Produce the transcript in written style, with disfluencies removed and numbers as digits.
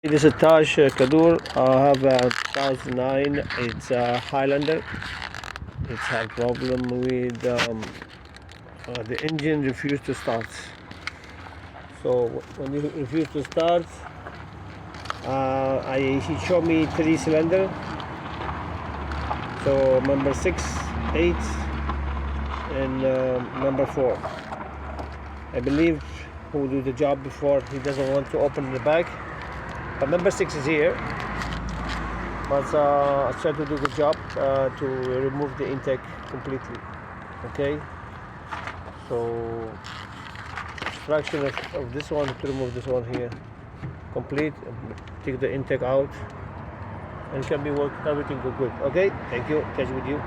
This is Taj Kadur. I have a 2009. It's a Highlander. It's had problem with the engine refused to start. So when you refuse to start, he showed me 3 cylinder. So number 6, 8, and number 4. I believe who do the job before, he doesn't want to open the bag. But number 6 is here. But I tried to do the job to remove the intake completely. Okay. So extraction of this one to remove this one here complete. Take the intake out and can be worked. Everything go good. Okay. Thank you. Catch with you.